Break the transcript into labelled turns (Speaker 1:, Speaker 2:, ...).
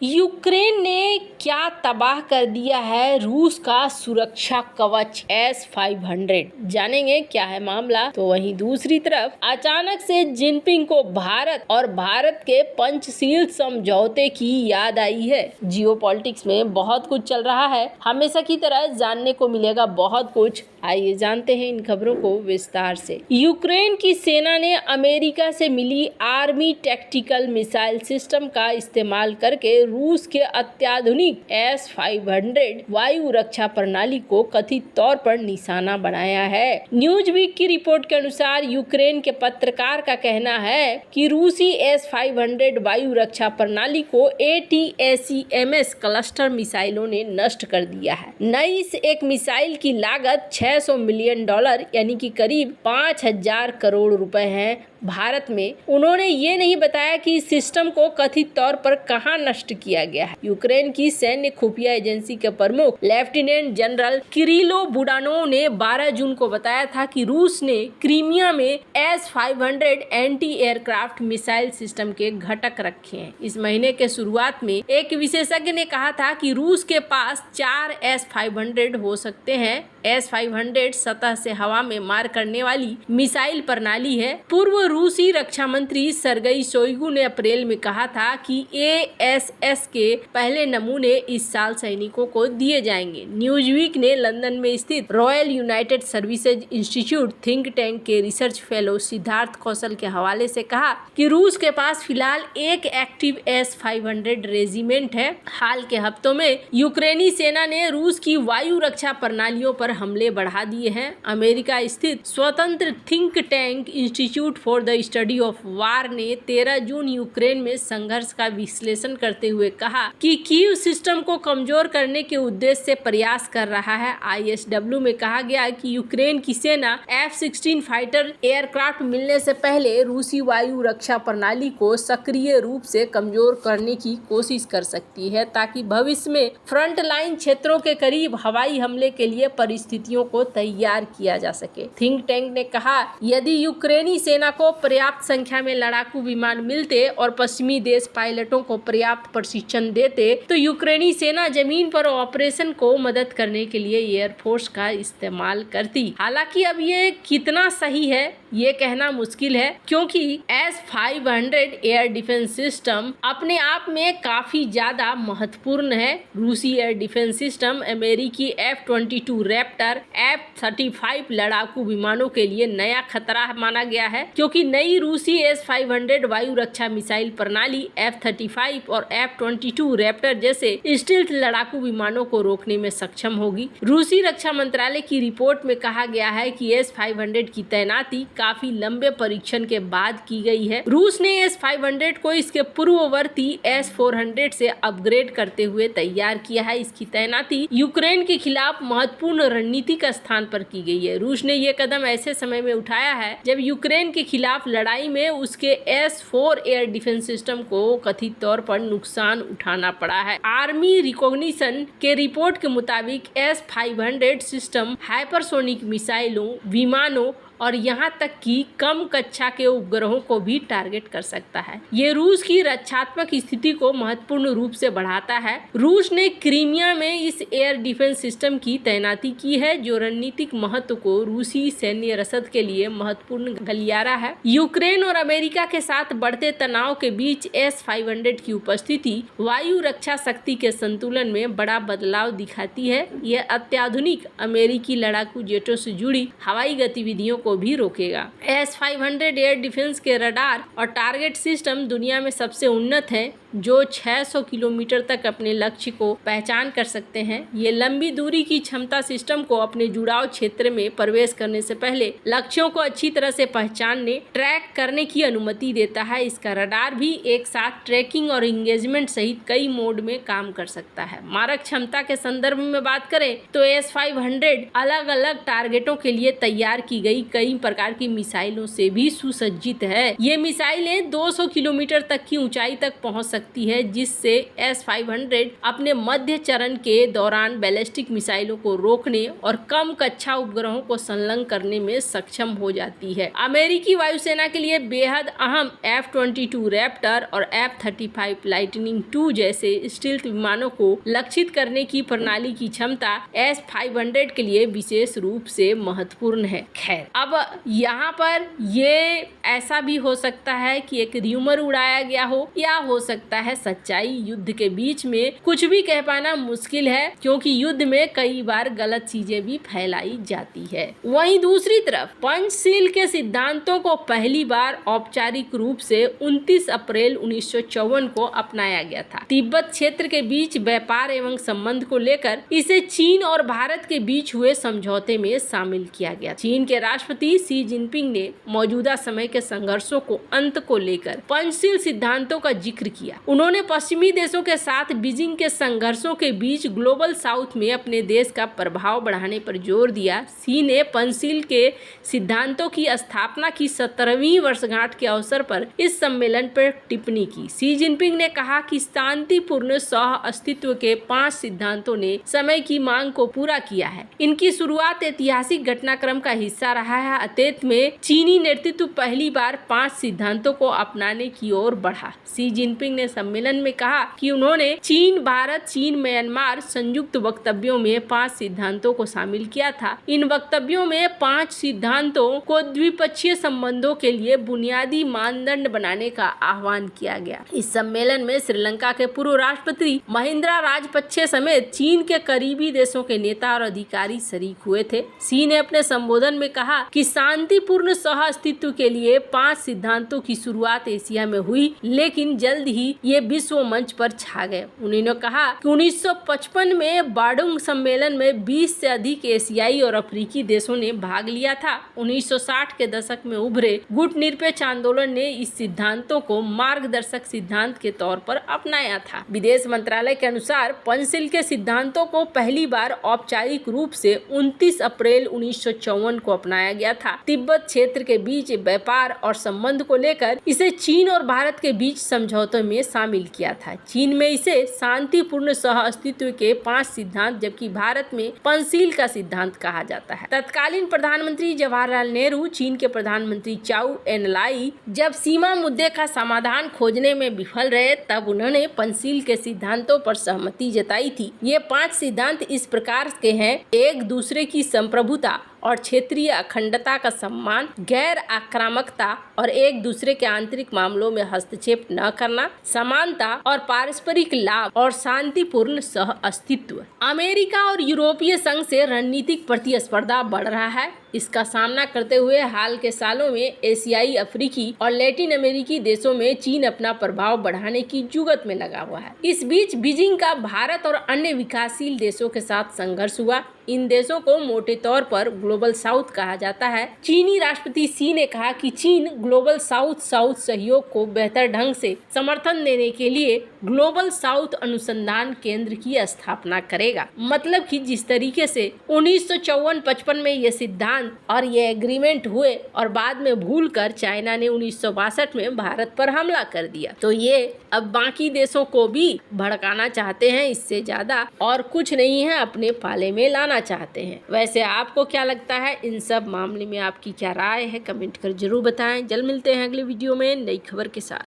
Speaker 1: Ukraine ने क्या तबाह कर दिया है रूस का सुरक्षा कवच S-500। जानेंगे क्या है मामला। तो वहीं दूसरी तरफ अचानक से जिनपिंग को भारत और भारत के पंचशील समझौते की याद आई है। जियोपॉलिटिक्स में बहुत कुछ चल रहा है, हमेशा की तरह जानने को मिलेगा बहुत कुछ। आइए जानते हैं इन खबरों को विस्तार से। यूक्रेन की सेना ने अमेरिका से मिली आर्मी टैक्टिकल मिसाइल सिस्टम का इस्तेमाल करके रूस के अत्याधुनिक S-500 वायु रक्षा प्रणाली को कथित तौर पर निशाना बनाया है। न्यूज वीक की रिपोर्ट के अनुसार यूक्रेन के पत्रकार का कहना है कि रूसी S-500 वायु रक्षा प्रणाली को ATACMS क्लस्टर मिसाइलों ने नष्ट कर दिया है। नई इस एक मिसाइल की लागत $600 मिलियन यानी कि करीब 5,000 करोड़ रुपए है। भारत में उन्होंने ये नहीं बताया कि इस सिस्टम को कथित तौर पर कहां नष्ट किया गया है। यूक्रेन की सैन्य खुफिया एजेंसी के प्रमुख लेफ्टिनेंट जनरल किरिलो बुडानोव ने 12 जून को बताया था कि रूस ने क्रीमिया में S-500 anti aircraft missile system के घटक रखे हैं। इस महीने के शुरुआत में एक विशेषज्ञ ने कहा था कि रूस के पास 4 S-500 हो सकते हैं। S-500 सतह से हवा में मार करने वाली मिसाइल प्रणाली है। पूर्व रूसी रक्षा मंत्री सर्गेई शोइगु ने अप्रैल में कहा था कि ASS के पहले नमूने इस साल सैनिकों को दिए जाएंगे। न्यूज वीक ने लंदन में स्थित royal United services institute think tank के रिसर्च फेलो सिद्धार्थ कौशल के हवाले से कहा कि रूस के पास फिलहाल एक एक्टिव S-500 रेजिमेंट है। हाल के हफ्तों में यूक्रेनी सेना ने रूस की वायु रक्षा प्रणालियों पर हमले बढ़ा दिए हैं। अमेरिका स्थित स्वतंत्र think tank institute for the study of war ने 13 जून यूक्रेन में संघर्ष का विश्लेषण करते हुए कहा कि कीव सिस्टम को कमजोर करने के उद्देश्य से प्रयास कर रहा है। ISW में कहा गया कि यूक्रेन की सेना F-16 फाइटर एयरक्राफ्ट मिलने से पहले रूसी वायु रक्षा प्रणाली को सक्रिय रूप से कमजोर करने की कोशिश कर सकती है ताकि भविष्य में फ्रंट लाइन क्षेत्रों के करीब हवाई हमले के लिए परिस्थितियों को तैयार किया जा सके। थिंक टैंक ने कहा यदि यूक्रेनी सेना को पर्याप्त संख्या में लड़ाकू विमान मिलते और पश्चिमी देश पायलटों को पर्याप्त प्रशिक्षण देते तो यूक्रेनी सेना जमीन पर ऑपरेशन को मदद करने के लिए एयरफोर्स का इस्तेमाल करती। हालांकि अब ये कितना सही है ये कहना मुश्किल है, क्योंकि S-500 एयर डिफेंस सिस्टम अपने आप में काफी ज्यादा महत्वपूर्ण है। रूसी एयर डिफेंस सिस्टम अमेरिकी F-22 रैप्टर F-35 लड़ाकू विमानों के लिए नया खतरा माना गया है, क्योंकि नई रूसी S-500 वायु रक्षा मिसाइल प्रणाली F-35 और F-22 रैप्टर जैसे स्टील्थ लड़ाकू विमानों को रोकने में सक्षम होगी। रूसी रक्षा मंत्रालय की रिपोर्ट में कहा गया है कि S-500 की तैनाती काफी लंबे परीक्षण के बाद की गई है। रूस ने S-500 को इसके पूर्ववर्ती S-400 से अपग्रेड करते हुए तैयार किया है। इसकी तैनाती यूक्रेन के खिलाफ महत्वपूर्ण रणनीतिक स्थान पर की गई है। रूस ने ये कदम ऐसे समय में उठाया है जब यूक्रेन के खिलाफ लड़ाई में उसके S-4 एयर डिफेंस सिस्टम को कथित तौर पर नुकसान उठाना पड़ा है। आर्मी रिकॉग्निशन के रिपोर्ट के मुताबिक S-500 सिस्टम हाइपरसोनिक मिसाइलों, विमानों और यहाँ तक कि कम कक्षा के उपग्रहों को भी टारगेट कर सकता है। ये रूस की रक्षात्मक स्थिति को महत्वपूर्ण रूप से बढ़ाता है। रूस ने क्रीमिया में इस एयर डिफेंस सिस्टम की तैनाती की है, जो रणनीतिक महत्व को रूसी सैन्य रसद के लिए महत्वपूर्ण गलियारा है। यूक्रेन और अमेरिका के साथ बढ़ते तनाव के बीच S-500 की उपस्थिति वायु रक्षा शक्ति के संतुलन में बड़ा बदलाव दिखाती है। यह अत्याधुनिक अमेरिकी लड़ाकू जेटों से जुड़ी हवाई गतिविधियों को भी रोकेगा। S-500 एयर डिफेंस के रडार और टारगेट सिस्टम दुनिया में सबसे उन्नत है, जो 600 किलोमीटर तक अपने लक्ष्य को पहचान कर सकते हैं। ये लंबी दूरी की क्षमता सिस्टम को अपने जुड़ाव क्षेत्र में प्रवेश करने से पहले लक्ष्यों को अच्छी तरह से पहचानने, ट्रैक करने की अनुमति देता है। इसका रडार भी एक साथ ट्रैकिंग और इंगेजमेंट सहित कई मोड में काम कर सकता है। मारक क्षमता के संदर्भ में बात करें तो S-500 अलग अलग टारगेटों के लिए तैयार की गई कई प्रकार की मिसाइलों से भी सुसज्जित है। ये मिसाइलें 200 किलोमीटर तक की ऊंचाई तक पहुंच सकती है, जिससे S-500 अपने मध्य चरण के दौरान बैलिस्टिक मिसाइलों को रोकने और कम कक्षा उपग्रहों को संलग्न करने में सक्षम हो जाती है। अमेरिकी वायुसेना के लिए बेहद अहम F-22 रैप्टर और F-35 लाइटनिंग II जैसे स्टील्थ विमानों को लक्षित करने की प्रणाली की क्षमता S-500 के लिए विशेष रूप से महत्वपूर्ण है। खैर, अब यहाँ पर ये ऐसा भी हो सकता है कि एक र्यूमर उड़ाया गया हो, या हो सकता है सच्चाई। युद्ध के बीच में कुछ भी कह पाना मुश्किल है, क्योंकि युद्ध में कई बार गलत चीजें भी फैलाई जाती है। वहीं दूसरी तरफ पंचशील के सिद्धांतों को पहली बार औपचारिक रूप से 29 अप्रैल 1954 को अपनाया गया था। तिब्बत क्षेत्र के बीच व्यापार एवं संबंध को लेकर इसे चीन और भारत के बीच हुए समझौते में शामिल किया गया। चीन के राष्ट्रपति शी जिनपिंग ने मौजूदा समय के संघर्षों को अंत को लेकर पंचशील सिद्धांतों का जिक्र किया। उन्होंने पश्चिमी देशों के साथ बीजिंग के संघर्षों के बीच ग्लोबल साउथ में अपने देश का प्रभाव बढ़ाने पर जोर दिया। शी ने पंचशील के सिद्धांतों की स्थापना की 17वीं वर्षगांठ के अवसर पर इस सम्मेलन पर टिप्पणी की। शी जिनपिंग ने कहा कि शांतिपूर्ण सह अस्तित्व के 5 सिद्धांतों ने समय की मांग को पूरा किया है। इनकी शुरुआत ऐतिहासिक घटनाक्रम का हिस्सा रहा है। अतीत में चीनी नेतृत्व पहली बार 5 सिद्धांतों को अपनाने की ओर बढ़ा। शी जिनपिंग ने सम्मेलन में कहा कि उन्होंने चीन भारत चीन म्यांमार संयुक्त वक्तव्यों में 5 सिद्धांतों को शामिल किया था। इन वक्तव्यों में 5 सिद्धांतों को द्विपक्षीय संबंधों के लिए बुनियादी मानदंड बनाने का आह्वान किया गया। इस सम्मेलन में श्रीलंका के पूर्व राष्ट्रपति महिंद्रा राजपक्षे समेत चीन के करीबी देशों के नेता और अधिकारी शरीक हुए थे। शी ने अपने संबोधन में कहा कि शांतिपूर्ण सह अस्तित्व के लिए 5 सिद्धांतों की शुरुआत एशिया में हुई, लेकिन जल्द ही ये विश्व मंच पर छा गए। उन्होंने कहा कि 1955 में बाडुंग सम्मेलन में 20 से अधिक एशियाई और अफ्रीकी देशों ने भाग लिया था। 1960 के दशक में उभरे गुटनिरपेक्ष आंदोलन ने इस सिद्धांतों को मार्गदर्शक सिद्धांत के तौर पर अपनाया था। विदेश मंत्रालय के अनुसार पंचशील के सिद्धांतों को पहली बार औपचारिक रूप से 29 अप्रैल 1954 को अपनाया गया था। तिब्बत क्षेत्र के बीच व्यापार और संबंध को लेकर इसे चीन और भारत के बीच समझौते में शामिल किया था। चीन में इसे शांतिपूर्ण सह अस्तित्व के 5 सिद्धांत, जबकि भारत में पंचशील का सिद्धांत कहा जाता है। तत्कालीन प्रधानमंत्री जवाहरलाल नेहरू, चीन के प्रधानमंत्री चाउ एन लाई जब सीमा मुद्दे का समाधान खोजने में विफल रहे, तब उन्होंने पंचशील के सिद्धांतों पर सहमति जताई थी। ये 5 सिद्धांत इस प्रकार के हैं: एक दूसरे की संप्रभुता और क्षेत्रीय अखंडता का सम्मान, गैर आक्रामकता और एक दूसरे के आंतरिक मामलों में हस्तक्षेप न करना, समानता और पारस्परिक लाभ और शांतिपूर्ण सह अस्तित्व। अमेरिका और यूरोपीय संघ से रणनीतिक प्रतिस्पर्धा बढ़ रहा है। इसका सामना करते हुए हाल के सालों में एशियाई, अफ्रीकी और लैटिन अमेरिकी देशों में चीन अपना प्रभाव बढ़ाने की जुगत में लगा हुआ है। इस बीच बीजिंग का भारत और अन्य विकासशील देशों के साथ संघर्ष हुआ। इन देशों को मोटे तौर पर ग्लोबल साउथ कहा जाता है। चीनी राष्ट्रपति शी ने कहा कि चीन ग्लोबल साउथ सहयोग को बेहतर ढंग से समर्थन देने के लिए ग्लोबल साउथ अनुसंधान केंद्र की स्थापना करेगा। मतलब कि जिस तरीके से 1954-55 में ये सिद्धांत और ये एग्रीमेंट हुए और बाद में भूलकर चाइना ने 1962 में भारत पर हमला कर दिया, तो ये अब बाकी देशों को भी भड़काना चाहते हैं। इससे ज्यादा और कुछ नहीं है, अपने पाले में लाना चाहते हैं। वैसे आपको क्या लगता है इन सब मामले में? आपकी क्या राय है? कमेंट कर जरूर बताएं। जल्द मिलते हैं अगले वीडियो में नई खबर के साथ।